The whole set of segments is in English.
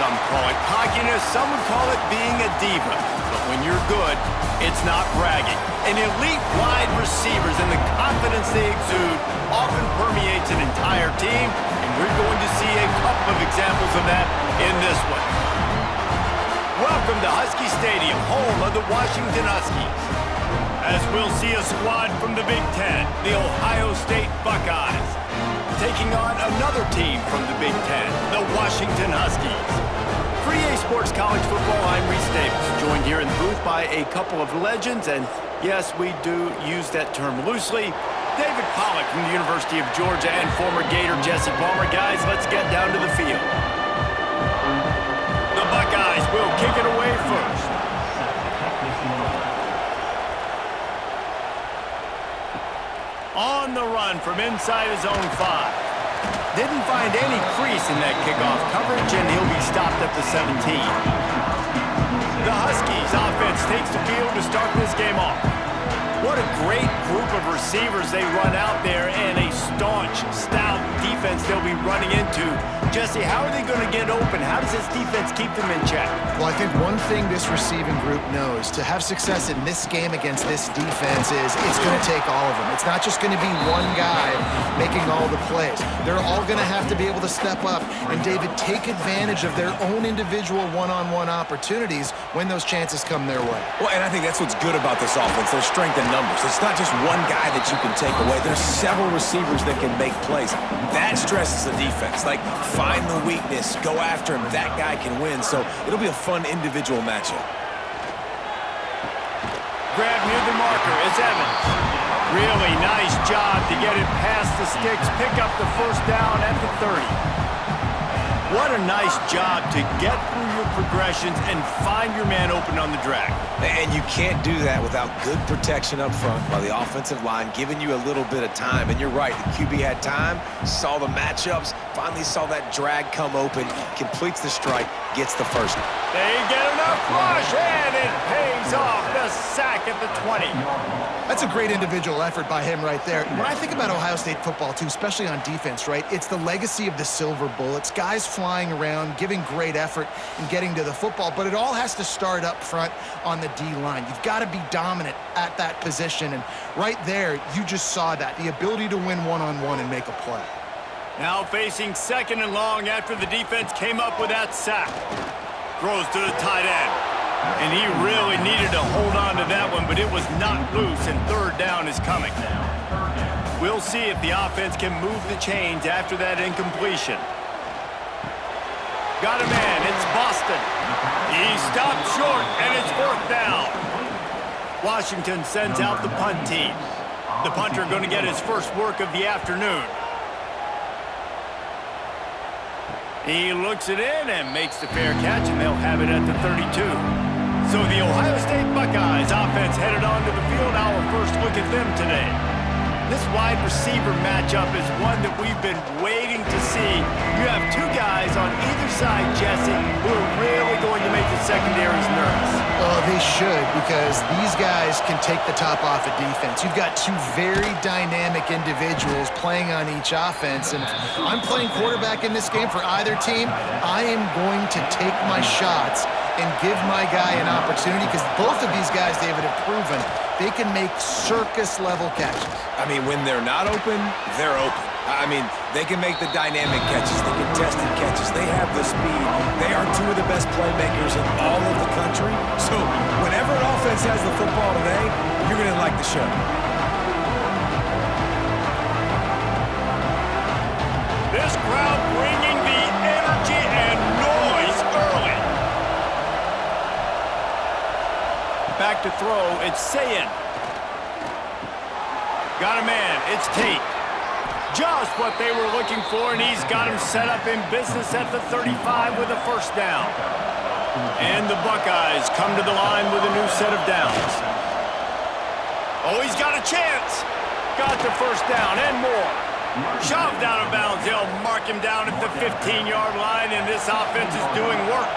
some call it cockiness, some would call it being a diva. But when you're good, it's not bragging. And elite wide receivers and the confidence they exude often permeates an entire team, and we're going to see a couple of examples of that in this one. Welcome to Husky Stadium, home of the Washington Huskies. As we'll see a squad from the Big Ten, the Ohio State Buckeyes, taking on another team from the Big Ten, the Washington Huskies. For EA Sports College Football, I'm Reese Davis, joined here in the booth by a couple of legends, and yes, we do use that term loosely. David Pollack from the University of Georgia and former Gator Jesse Palmer. Guys, let's get down to the field. The Buckeyes will kick it away first. On the run from inside his own 5. Didn't find any crease in that kickoff coverage, and he'll be stopped at the 17. The Huskies offense takes the field to start this game off. What a great group of receivers they run out there, and a staunch, stout defense they'll be running into. Jesse, how are they going to get open? How does this defense keep them in check? Well, I think one thing this receiving group knows to have success in this game against this defense is it's going to take all of them. It's not just going to be one guy making all the plays. They're all going to have to be able to step up and, David, take advantage of their own individual one-on-one opportunities when those chances come their way. Well, and I think that's what's good about this offense. There's strength in numbers. It's not just one guy that you can take away. There's several receivers that can make plays. That stresses the defense. Like, find the weakness, go after him. That guy can win. So it'll be a fun individual matchup. Grab near the marker is Evans. Really nice job to get it past the sticks, pick up the first down at the 30. What a nice job to get through your progressions and find your man open on the drag. And you can't do that without good protection up front by the offensive line, giving you a little bit of time. And you're right, the QB had time, saw the matchups, finally saw that drag come open, completes the strike, gets the first. They get enough rush, and it pays off. The sack at the 20. That's a great individual effort by him right there. When I think about Ohio State football, too, especially on defense, right, it's the legacy of the Silver Bullets, guys flying around, giving great effort and getting to the football, but it all has to start up front on the D-line. You've got to be dominant at that position, and right there, you just saw that, the ability to win one-on-one and make a play. Now facing second and long after the defense came up with that sack. Throws to the tight end. And he really needed to hold on to that one, but it was not loose, and third down is coming. We'll see if the offense can move the chains after that incompletion. Got a man, it's Boston. He stopped short, and it's fourth down. Washington sends out the punt team. The punter going to get his first work of the afternoon. He looks it in and makes the fair catch, and they'll have it at the 32. So the Ohio State Buckeyes offense headed onto the field. Our first look at them today. This wide receiver matchup is one that we've been waiting to see. You have two guys on either side, Jesse, who are really going to make the secondaries nervous. Oh, they should, because these guys can take the top off of defense. You've got two very dynamic individuals playing on each offense, and if I'm playing quarterback in this game for either team, I am going to take my shots and give my guy an opportunity, because both of these guys, David, have proven they can make circus-level catches. I mean, when they're not open, they're open. I mean, they can make the dynamic catches, the contested catches. They have the speed. They are two of the best playmakers in all of the country. So whenever an offense has the football today, you're going to like the show. This crowd bringing the energy and noise early. Back to throw, it's Sayin. Got a man, it's Tate. Just what they were looking for, and he's got him set up in business at the 35 with a first down. And the Buckeyes come to the line with a new set of downs. Oh, he's got a chance. Got the first down and more. Shoved out of bounds. They'll mark him down at the 15-yard line, and this offense is doing work.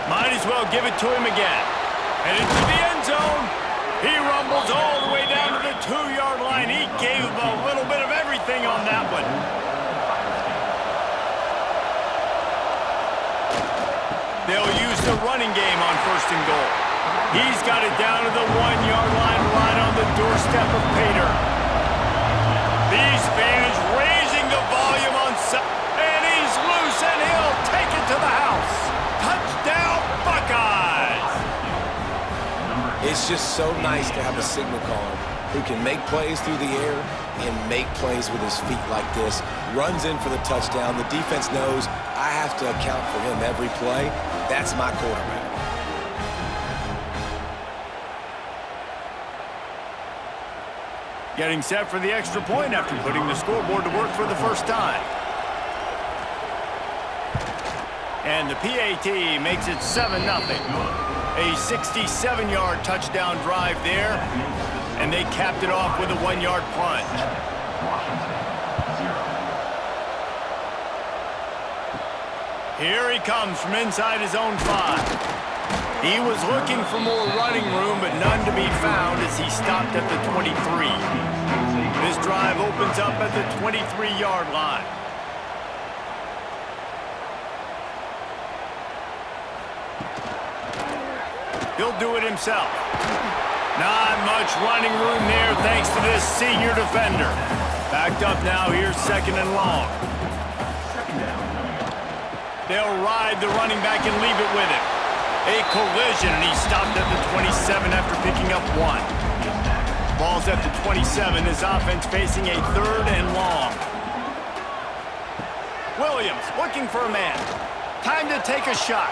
Might as well give it to him again. And into the end zone. He rumbles all the way down to the 2-yard line. He gave him a little bit of everything on that one. running game on 1st and goal. He's got it down to the 1-yard line right on the doorstep of Pater. These fans raising the volume on and he's loose and he'll take it to the house. Touchdown, Buckeyes! It's just so nice to have a signal caller who can make plays through the air and make plays with his feet like this. Runs in for the touchdown. The defense knows I have to account for him every play. That's my quarterback. Getting set for the extra point after putting the scoreboard to work for the first time. And the PAT makes it 7-0. A 67-yard touchdown drive there, and they capped it off with a 1-yard plunge. Here he comes from inside his own 5. He was looking for more running room, but none to be found as he stopped at the 23. This drive opens up at the 23-yard line. He'll do it himself. Not much running room there thanks to this senior defender. Backed up now, here's 2nd and long. They'll ride the running back and leave it with him. A collision, and he stopped at the 27 after picking up 1. Ball's at the 27, his offense facing a 3rd and long. Williams looking for a man. Time to take a shot.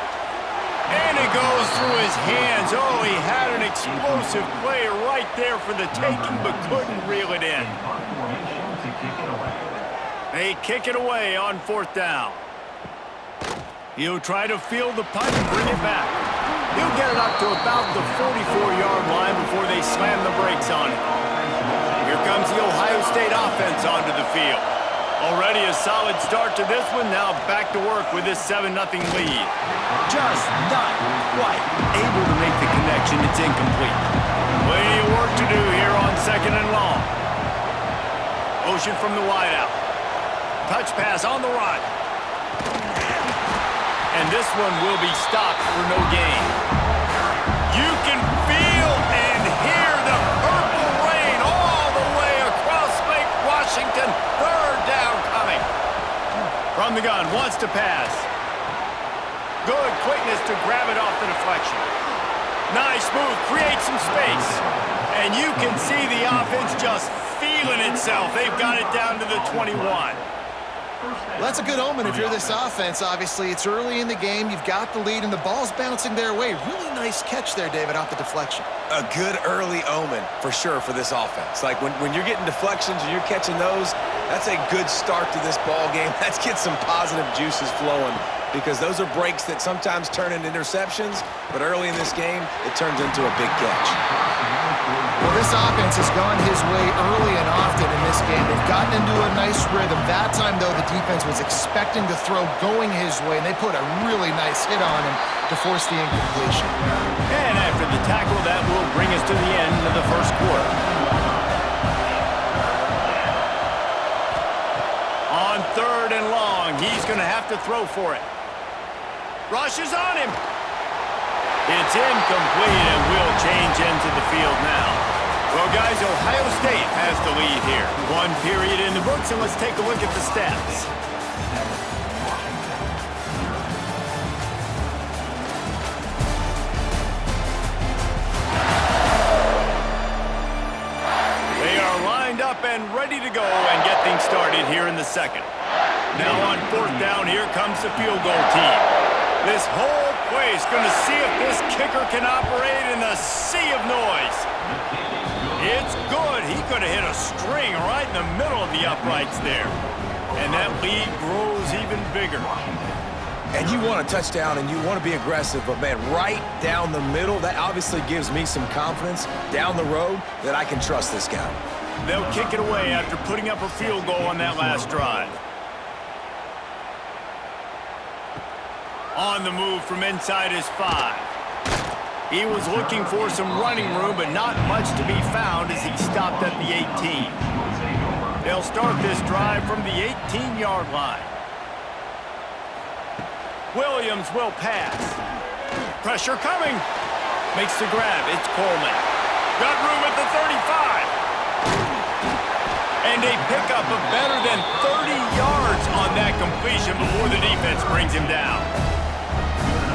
And it goes through his hands. Oh, he had an explosive play right there for the taking, but couldn't reel it in. They kick it away on 4th down. He'll try to field the punt and bring it back. He'll get it up to about the 44-yard line before they slam the brakes on it. Here comes the Ohio State offense onto the field. Already a solid start to this one, now back to work with this 7-0 lead. Just not quite able to make the connection, it's incomplete. Plenty of work to do here on 2nd and long. Motion from the wideout. Touch pass on the run. And this one will be stopped for no gain. You can feel and hear the purple rain all the way across Lake Washington. 3rd down coming. From the gun, wants to pass. Good quickness to grab it off the deflection. Nice move, create some space. And you can see the offense just feeling itself. They've got it down to the 21. Well, that's a good omen if you're this offense, obviously. It's early in the game. You've got the lead, and the ball's bouncing their way. Really nice catch there, David, off the deflection. A good early omen, for sure, for this offense. Like, when you're getting deflections and you're catching those, that's a good start to this ball game. Let's get some positive juices flowing, because those are breaks that sometimes turn into interceptions, but early in this game, it turns into a big catch. Well, this offense has gone his way early and often in this game. They've gotten into a nice rhythm. That time, though, the defense was expecting the throw going his way, and they put a really nice hit on him to force the incompletion. And after the tackle, that will bring us to the end of the 1st quarter. On 3rd and long, he's going to have to throw for it. Rushes on him. It's incomplete, and we'll change into the field now. Well, guys, Ohio State has the lead here. 1 period in the books, and let's take a look at the stats. They are lined up and ready to go and get things started here in the 2nd. Now on 4th down, here comes the field goal team. This whole place going to see if this kicker can operate in the sea of noise. It's good. He could have hit a string right in the middle of the uprights there. And that lead grows even bigger. And you want a touchdown and you want to be aggressive, but, man, right down the middle, that obviously gives me some confidence down the road that I can trust this guy. They'll kick it away after putting up a field goal on that last drive. On the move from inside his 5. He was looking for some running room, but not much to be found as he stopped at the 18. They'll start this drive from the 18-yard line. Williams will pass. Pressure coming. Makes the grab. It's Coleman. Got room at the 35. And a pickup of better than 30 yards on that completion before the defense brings him down.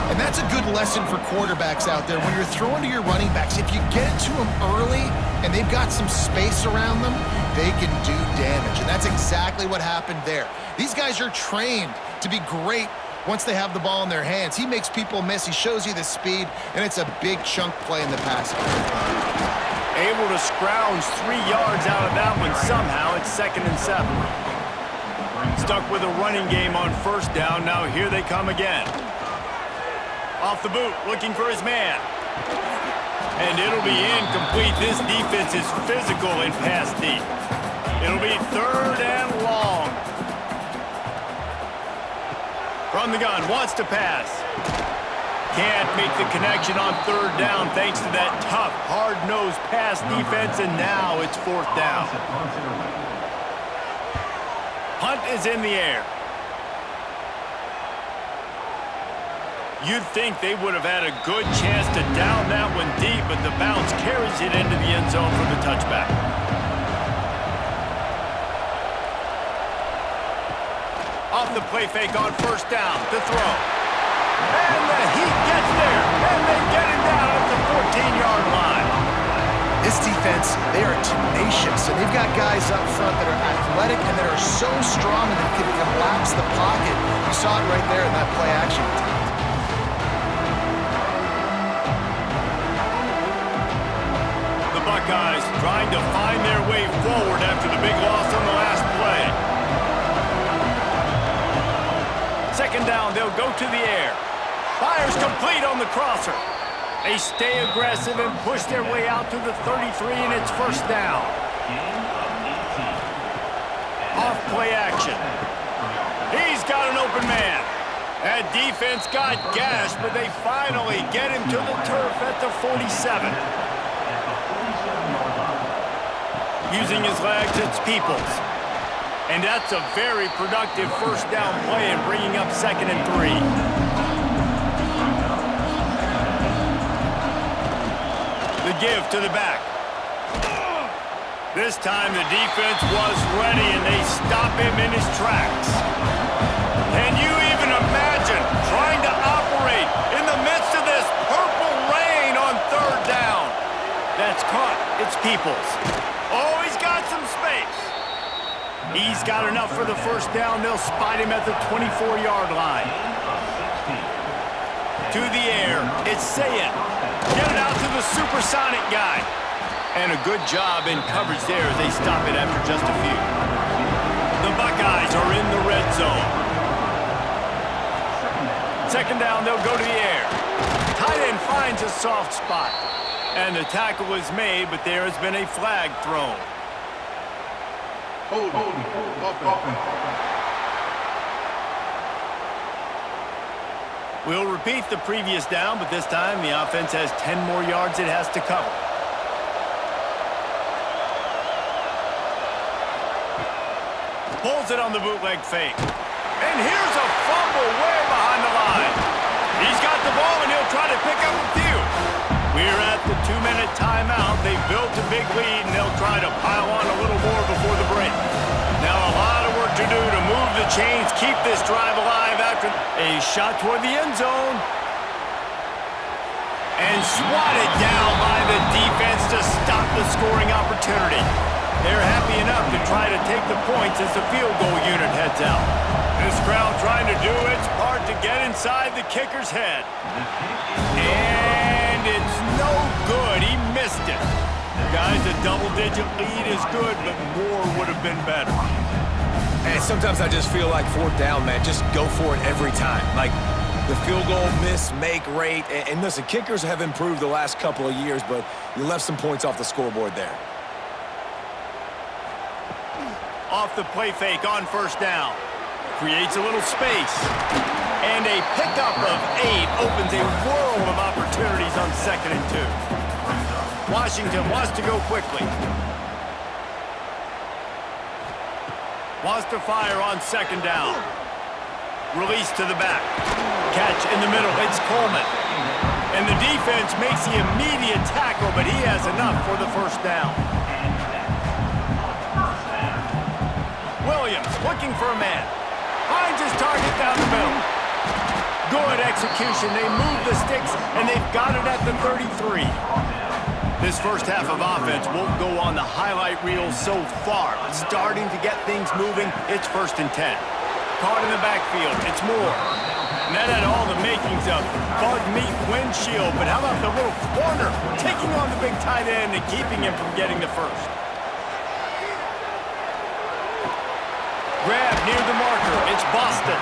And that's a good lesson for quarterbacks out there. When you're throwing to your running backs, if you get to them early and they've got some space around them, they can do damage. And that's exactly what happened there. These guys are trained to be great once they have the ball in their hands. He makes people miss. He shows you the speed, and it's a big chunk play in the pass. Able to scrounge 3 yards out of that one somehow. It's 2nd and 7. Stuck with a running game on first down. Now here they come again. Off the boot, looking for his man. And it'll be incomplete. This defense is physical in pass deep. It'll be 3rd and long. From the gun, wants to pass. Can't make the connection on 3rd down thanks to that tough, hard-nosed pass defense, and now it's 4th down. Punt is in the air. You'd think they would have had a good chance to down that one deep, but the bounce carries it into the end zone for the touchback. Off the play fake on first down to throw. And the Heat gets there, and they get him down at the 14-yard line. This defense, they are tenacious, and they've got guys up front that are athletic and that are so strong and that can collapse the pocket. You saw it right there in that play action. The Buckeyes trying to find their way forward after the big loss on the last play. 2nd down, they'll go to the air. Fires complete on the crosser. They stay aggressive and push their way out to the 33, and it's 1st down. Off play action. He's got an open man. That defense got gashed, but they finally get him to the turf at the 47. Using his legs, it's Peoples. And that's a very productive 1st down play and bringing up 2nd and 3. The give to the back. This time the defense was ready and they stop him in his tracks. Can you even imagine trying to operate in the midst of this purple rain on 3rd down? That's caught. It's Peoples. Oh, he's got some space. He's got enough for the 1st down. They'll spot him at the 24-yard line. To the air. It's Sayet. Get it out to the supersonic guy. And a good job in coverage there as they stop it after just a few. The Buckeyes are in the red zone. 2nd down, they'll go to the air. Tight end finds a soft spot. And the tackle is made, but there has been a flag thrown. We'll repeat the previous down, but this time the offense has 10 more yards it has to cover. Pulls it on the bootleg fake. And here's a fumble way behind the line. He's got the ball and he'll try to pick up a few. We're at the 2-minute timeout. They've built a big lead and they'll try to pile on a little more before the break. Now a lot of work to do to move the chains, keep this drive alive after a shot toward the end zone. And swatted down by the defense to stop the scoring opportunity. They're happy enough to try to take the points as the field goal unit heads out. This crowd trying to do its part to get inside the kicker's head. And it's no good. He missed it. Guys, a double-digit lead is good, but more would have been better. And sometimes I just feel like 4th down, man, just go for it every time. Like the field goal miss-make rate. And listen, kickers have improved the last couple of years, but you left some points off the scoreboard there. Off the play fake on 1st down. Creates a little space. And a pickup of 8 opens a world of opportunities on 2nd and 2. Washington wants to go quickly. Wants to fire on 2nd down. Release to the back. Catch in the middle. It's Coleman. And the defense makes the immediate tackle, but he has enough for the first down. Williams looking for a man. Finds his target down the middle. Good execution. They move the sticks, and they've got it at the 33. This first half of offense won't go on the highlight reel so far, but starting to get things moving, it's 1st and 10. Caught in the backfield. It's Moore. And that had all the makings of bug meat windshield, but how about the little corner taking on the big tight end and keeping him from getting the first? Grab near the marker. It's Boston.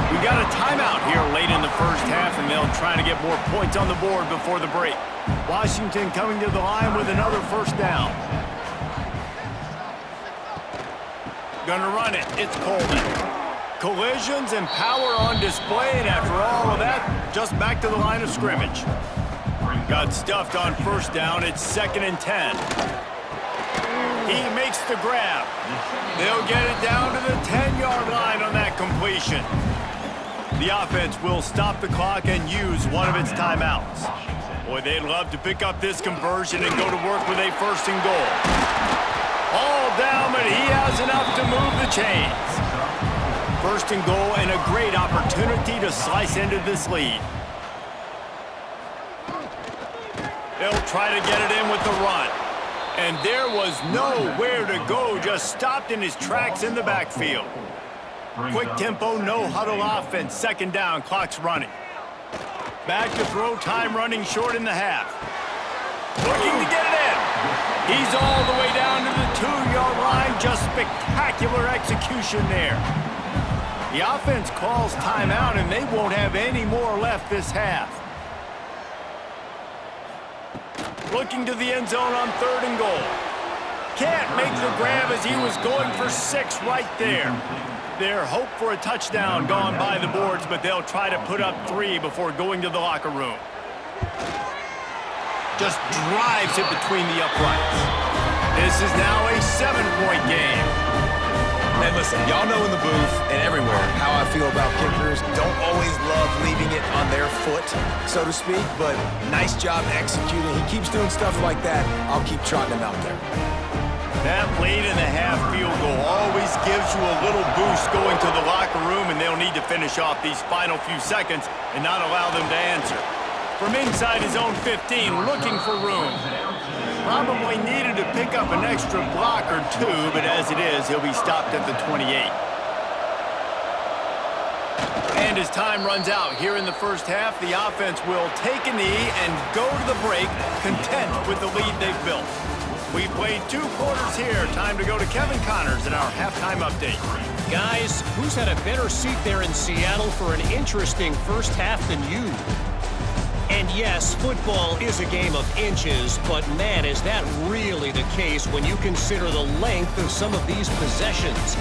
We got a timeout here late in the first half, and they'll try to get more points on the board before the break. Washington coming to the line with another first down. Gonna run it. It's Coleman. Collisions and power on display, and after all of that, just back to the line of scrimmage. Got stuffed on first down. It's 2nd and 10. He makes the grab. They'll get it down to the 10-yard line on that completion. The offense will stop the clock and use one of its timeouts. Boy, they'd love to pick up this conversion and go to work with a 1st and goal. All down, but he has enough to move the chains. 1st and goal, and a great opportunity to slice into this lead. They'll try to get it in with the run. And there was nowhere to go, just stopped in his tracks in the backfield. Quick tempo, no huddle offense, 2nd down, clock's running. Back to throw, time running short in the half. Looking to get it in. He's all the way down to the 2-yard line, just spectacular execution there. The offense calls timeout, and they won't have any more left this half. Looking to the end zone on 3rd and goal. Can't make the grab as he was going for 6 right there. Their hope for a touchdown gone by the boards, but they'll try to put up 3 before going to the locker room. Just drives it between the uprights. This is now a 7-point game. And listen, y'all know in the booth and everywhere how I feel about kickers. Don't always love leaving it on their foot, so to speak, but nice job executing. He keeps doing stuff like that. I'll keep trotting him out there. That late in the half field goal always gives you a little boost going to the locker room, and they'll need to finish off these final few seconds and not allow them to answer. From inside his own 15, looking for room. Probably needed to pick up an extra block or 2, but as it is, he'll be stopped at the 28. And as time runs out here in the first half, the offense will take a knee and go to the break, content with the lead they've built. We've played 2 quarters here. Time to go to Kevin Connors in our halftime update. Guys, who's had a better seat there in Seattle for an interesting first half than you? And yes, football is a game of inches, but man, is that really the case when you consider the length of some of these possessions.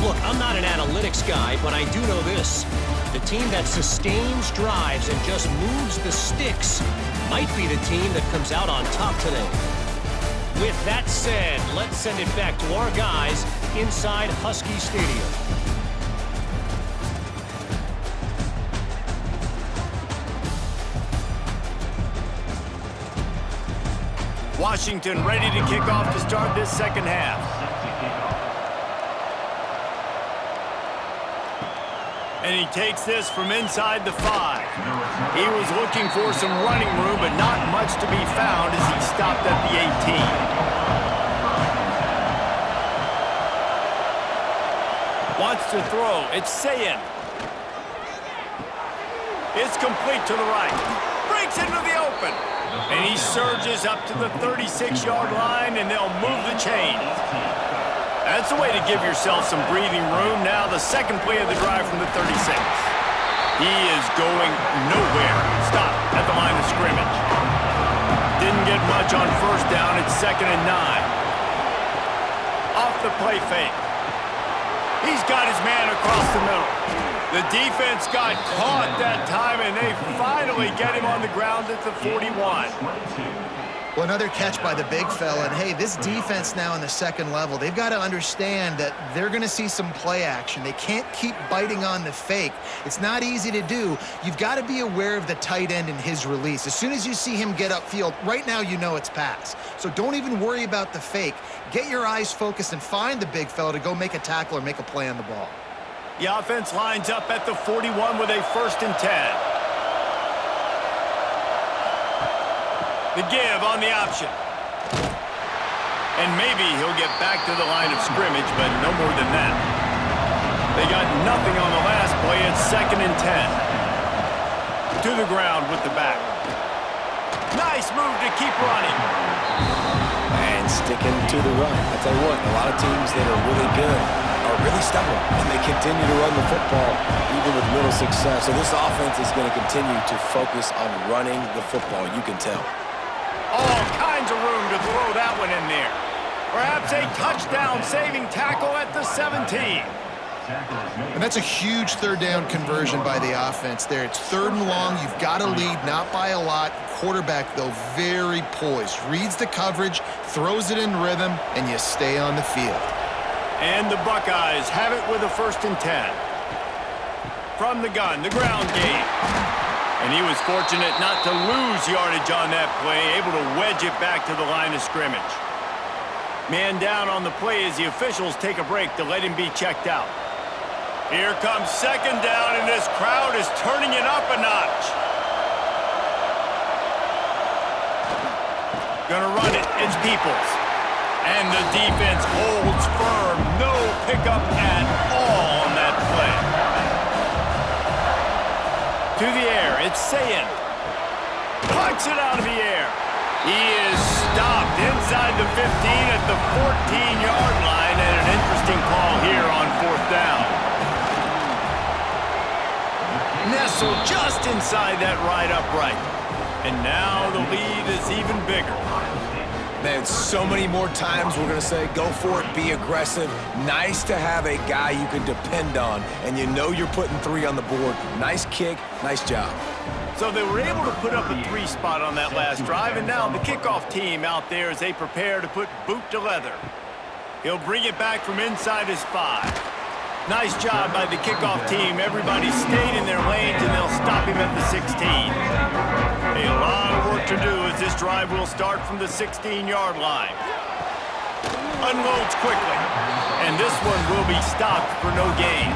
Look, I'm not an analytics guy, but I do know this. The team that sustains drives and just moves the sticks might be the team that comes out on top today. With that said, let's send it back to our guys inside Husky Stadium. Washington ready to kick off to start this second half. And he takes this from inside the 5. He was looking for some running room, but not much to be found as he stopped at the 18. Wants to throw. It's Sayin. It's complete to the right. Breaks into the open. And he surges up to the 36-yard line, and they'll move the chains. That's the way to give yourself some breathing room. Now the second play of the drive from the 36. He is going nowhere. Stop at the line of scrimmage. Didn't get much on first down. It's 2nd and 9. Off the play fake. He's got his man across the middle. The defense got caught that time, and they finally get him on the ground at the 41. Well, another catch by the big fella. And, hey, this defense now in the second level, they've got to understand that they're going to see some play action. They can't keep biting on the fake. It's not easy to do. You've got to be aware of the tight end and his release. As soon as you see him get upfield, right now you know it's pass. So don't even worry about the fake. Get your eyes focused and find the big fella to go make a tackle or make a play on the ball. The offense lines up at the 41 with a 1st and 10. The give on the option. And maybe he'll get back to the line of scrimmage, but no more than that. They got nothing on the last play. It's 2nd and 10. To the ground with the back. Nice move to keep running. And sticking to the run. I tell you what, a lot of teams that are really good are really stubborn, and they continue to run the football even with little success. So this offense is going to continue to focus on running the football, you can tell. All kinds of room to throw that one in there. Perhaps a touchdown-saving tackle at the 17. And that's a huge third down conversion by the offense there. It's 3rd and long. You've got to lead, not by a lot. Quarterback, though, very poised. Reads the coverage, throws it in rhythm, and you stay on the field. And the Buckeyes have it with a 1st and 10. From the gun, the ground game. And he was fortunate not to lose yardage on that play, able to wedge it back to the line of scrimmage. Man down on the play as the officials take a break to let him be checked out. Here comes 2nd down, and this crowd is turning it up a notch. Gonna run it. It's Peoples. And the defense holds firm. No pickup at all on that play. To the air, it's Sayin. Pucks it out of the air. He is stopped inside the 15 at the 14-yard line, and an interesting call here on 4th down. Nestled just inside that right upright. And now the lead is even bigger. Man, so many more times we're going to say, go for it, be aggressive. Nice to have a guy you can depend on, and you know you're putting 3 on the board. Nice kick, nice job. So they were able to put up a 3 spot on that last drive, and now the kickoff team out there as they prepare to put boot to leather. He'll bring it back from inside his 5. Nice job by the kickoff team. Everybody stayed in their lanes, and they'll stop him at the 16. A lot of work to do as this drive will start from the 16-yard line. Unloads quickly, and this one will be stopped for no gain.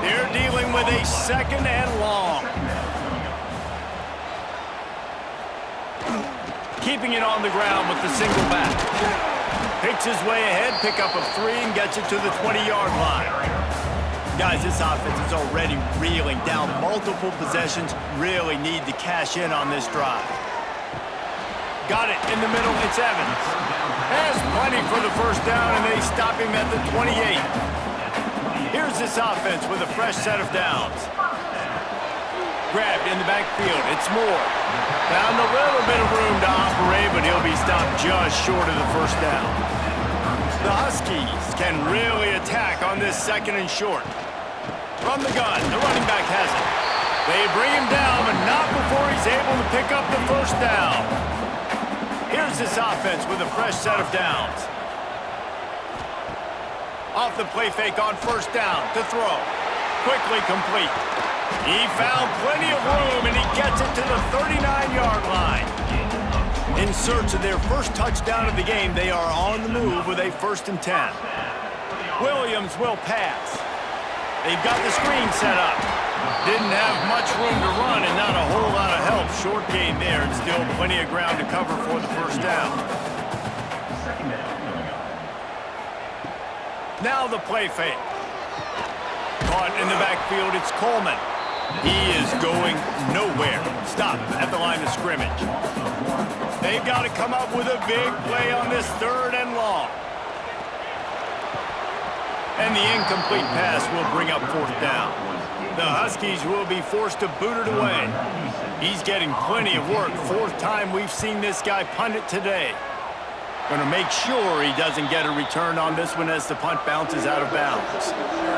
They're dealing with a 2nd and long. Keeping it on the ground with the single back. Picks his way ahead, pickup of 3, and gets it to the 20-yard line. Guys, this offense is already reeling down multiple possessions. Really need to cash in on this drive. Got it in the middle. It's Evans. Has plenty for the 1st down, and they stop him at the 28. Here's this offense with a fresh set of downs. Grabbed in the backfield. It's Moore. Found a little bit of room to operate, but he'll be stopped just short of the 1st down. The Huskies can really attack on this 2nd and short. From the gun, the running back has it. They bring him down, but not before he's able to pick up the 1st down. Here's this offense with a fresh set of downs. Off the play fake on 1st down to throw. Quickly complete. He found plenty of room, and he gets it to the 39-yard line. In search of their first touchdown of the game, they are on the move with a 1st and 10. Williams will pass. They've got the screen set up. Didn't have much room to run and not a whole lot of help. Short gain there, and still plenty of ground to cover for the 1st down. Now the play fake. Caught in the backfield, it's Coleman. He is going nowhere. Stop at the line of scrimmage. They've got to come up with a big play on this 3rd and long. And the incomplete pass will bring up 4th down. The Huskies will be forced to boot it away. He's getting plenty of work. 4th time we've seen this guy punt it today. Going to make sure he doesn't get a return on this one as the punt bounces out of bounds.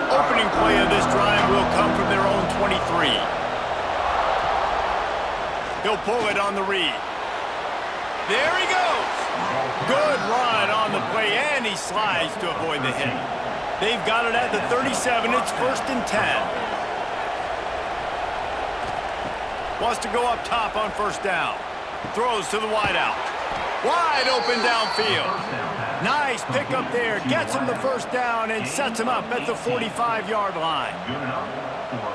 Opening play of this drive will come from their own 23. He'll pull it on the read. There he goes. Good run on the play, and he slides to avoid the hit. They've got it at the 37. It's 1st and 10. Wants to go up top on 1st down. Throws to the wideout. Wide open downfield. Nice pickup there. Gets him the 1st down and sets him up at the 45-yard line.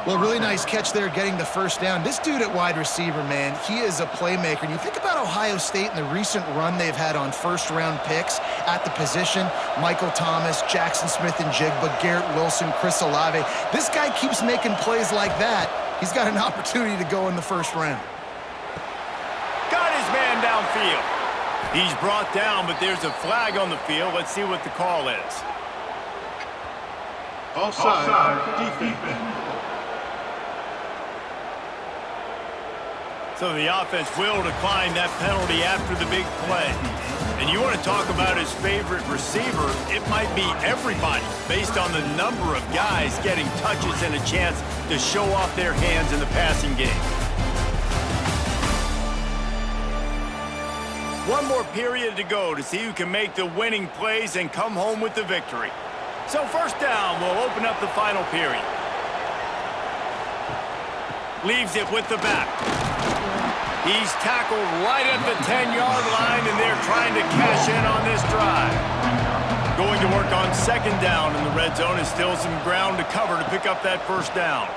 Well, really nice catch there getting the 1st down. This dude at wide receiver, man, he is a playmaker. And you think about Ohio State and the recent run they've had on 1st-round picks at the position. Michael Thomas, Jackson Smith-Njigba, Garrett Wilson, Chris Olave. This guy keeps making plays like that. He's got an opportunity to go in the 1st round. Got his man downfield. He's brought down, but there's a flag on the field. Let's see what the call is. Offside, defense. So the offense will decline that penalty after the big play. And you want to talk about his favorite receiver, it might be everybody based on the number of guys getting touches and a chance to show off their hands in the passing game. One more period to go to see who can make the winning plays and come home with the victory. So 1st down will open up the final period. Leaves it with the back. He's tackled right at the 10-yard line, and they're trying to cash in on this drive. Going to work on 2nd down in the red zone is still some ground to cover to pick up that 1st down.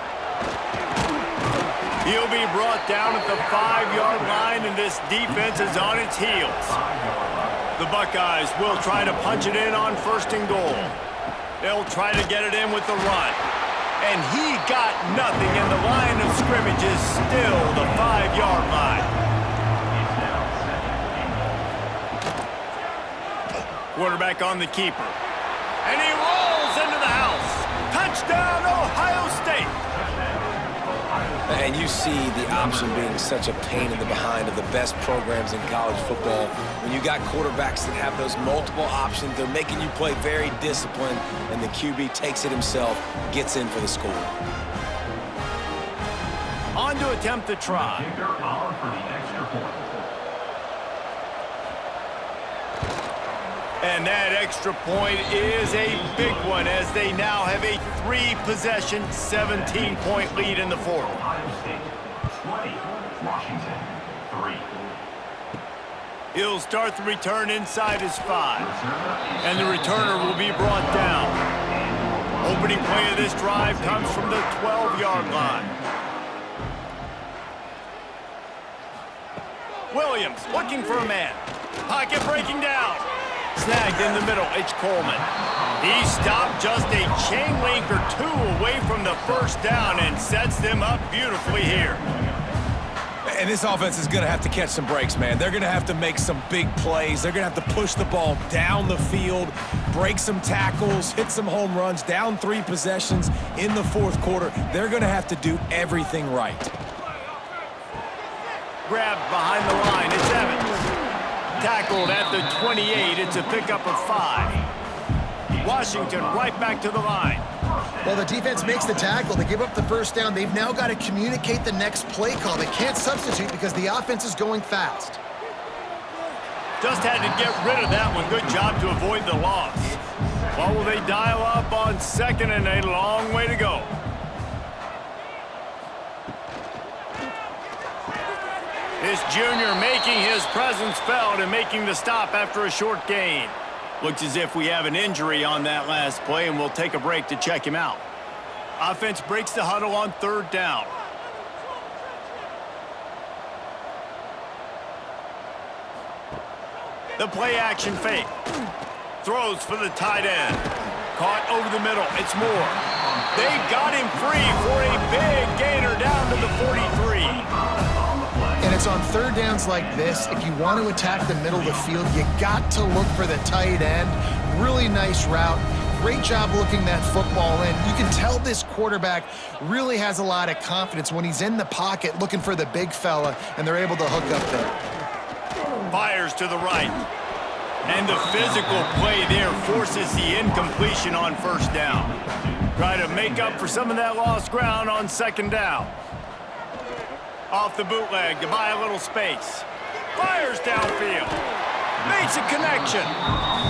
He'll be brought down at the 5-yard line, and this defense is on its heels. The Buckeyes will try to punch it in on 1st and goal. They'll try to get it in with the run. And he got nothing, and the line of scrimmage is still the 5-yard line. Quarterback on the keeper. And he rolls into the house. Touchdown, Ohio State. And you see the option being such a pain in the behind of the best programs in college football. When you got quarterbacks that have those multiple options, they're making you play very disciplined, and the QB takes it himself, gets in for the score. On to attempt the try. And that extra point is a big one as they now have a 3-possession, 17-point lead in the 4th. Ohio State 20, Washington 3. He'll start the return inside his 5. And the returner will be brought down. Opening play of this drive comes from the 12-yard line. Williams looking for a man. Pocket breaking down. Snagged in the middle, it's Coleman. He stopped just a chain link or 2 away from the 1st down and sets them up beautifully here. And this offense is going to have to catch some breaks, man. They're going to have to make some big plays. They're going to have to push the ball down the field, break some tackles, hit some home runs, down 3 possessions in the 4th quarter. They're going to have to do everything right. Grabbed behind the line, it's Evans. Tackled at the 28, it's a pickup of 5. Washington right back to the line. Well, the defense makes the tackle. They give up the 1st down. They've now got to communicate the next play call. They can't substitute because the offense is going fast. Just had to get rid of that one. Good job to avoid the loss. Well, will they dial up on 2nd and a long way to go? This junior making his presence felt and making the stop after a short gain. Looks as if we have an injury on that last play, and we'll take a break to check him out. Offense breaks the huddle on 3rd down. The play action fake. Throws for the tight end. Caught over the middle. It's Moore. They got him free for a big gainer down to the 43. And it's on 3rd downs like this. If you want to attack the middle of the field, you got to look for the tight end. Really nice route. Great job looking that football in. You can tell this quarterback really has a lot of confidence when he's in the pocket looking for the big fella, and they're able to hook up there. Fires to the right. And the physical play there forces the incompletion on 1st down. Try to make up for some of that lost ground on 2nd down. Off the bootleg to buy a little space. Fires downfield. Makes a connection.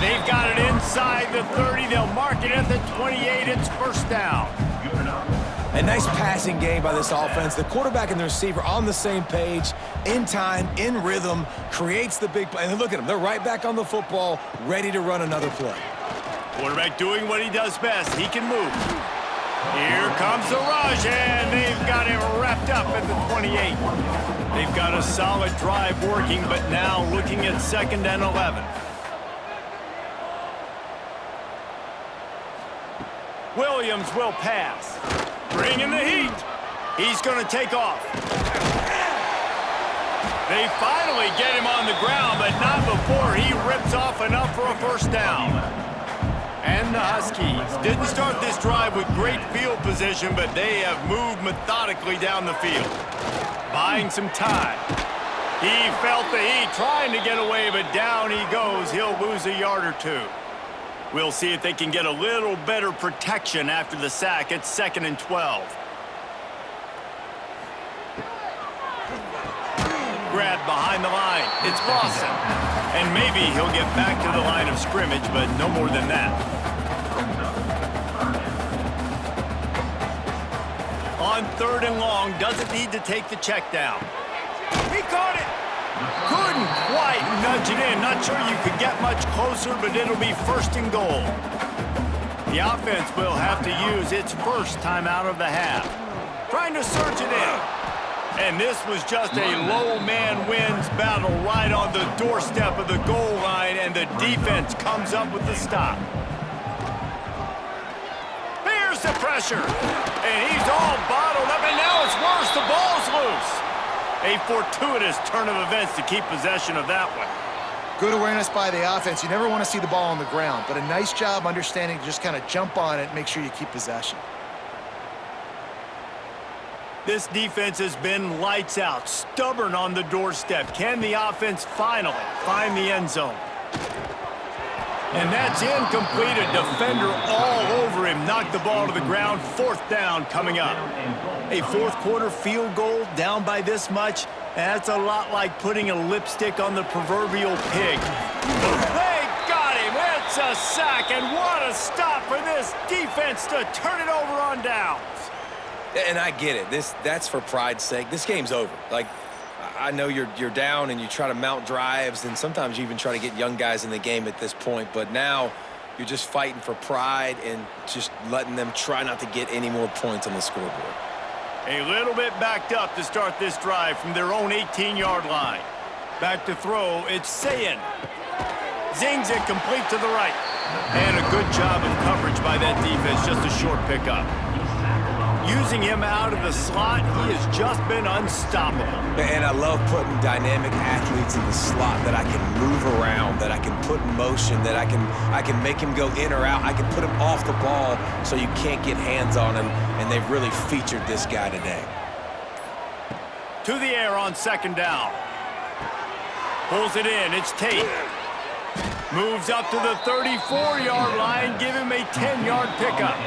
They've got it inside the 30. They'll mark it at the 28. It's first down. A nice passing game by this offense. The quarterback and the receiver on the same page, in time, in rhythm, creates the big play. And look at them. They're right back on the football, ready to run another play. Quarterback doing what he does best. He can move. Here comes the rush, and they've got him wrapped up at the 28. They've got a solid drive working, but now looking at 2nd and 11. Williams will pass. Bringing the heat. He's going to take off. They finally get him on the ground, but not before he rips off enough for a first down. And the Huskies didn't start this drive with great field position, but they have moved methodically down the field, buying some time. He felt the heat, trying to get away, but down he goes. He'll lose a yard or two. We'll see if they can get a little better protection after the sack. It's 2nd and 12. Grabbed behind the line. It's Lawson. And maybe he'll get back to the line of scrimmage, but no more than that. On 3rd and long, doesn't need to take the check down. He caught it. Couldn't quite nudge it in. Not sure you could get much closer, but it'll be 1st and goal. The offense will have to use its first time out of the half. Trying to surge it in. And this was just a low man wins battle right on the doorstep of the goal line, and the defense comes up with the stop. Here's the pressure. And he's all bottled up, and now it's worse. The ball's loose. A fortuitous turn of events to keep possession of that one. Good awareness by the offense. You never want to see the ball on the ground, but a nice job understanding to just kind of jump on it and make sure you keep possession. This defense has been lights out, stubborn on the doorstep. Can the offense finally find the end zone? And that's incomplete. A defender all over him. Knocked the ball to the ground. 4th down coming up. A 4th quarter field goal down by this much. That's a lot like putting a lipstick on the proverbial pig. They got him. It's a sack. And what a stop for this defense to turn it over on downs. And I get it. That's for pride's sake. This game's over. Like, I know you're down and you try to mount drives, and sometimes you even try to get young guys in the game at this point. But now you're just fighting for pride and just letting them try not to get any more points on the scoreboard. A little bit backed up to start this drive from their own 18-yard line. Back to throw, it's Sayin. Zings it complete to the right. And a good job of coverage by that defense, just a short pickup. Using him out of the slot, he has just been unstoppable. And I love putting dynamic athletes in the slot that I can move around, that I can put in motion, that I can make him go in or out. I can put him off the ball so you can't get hands on him, and they've really featured this guy today. To the air on 2nd down. Pulls it in, it's Tate. Moves up to the 34-yard line, give him a 10-yard pickup.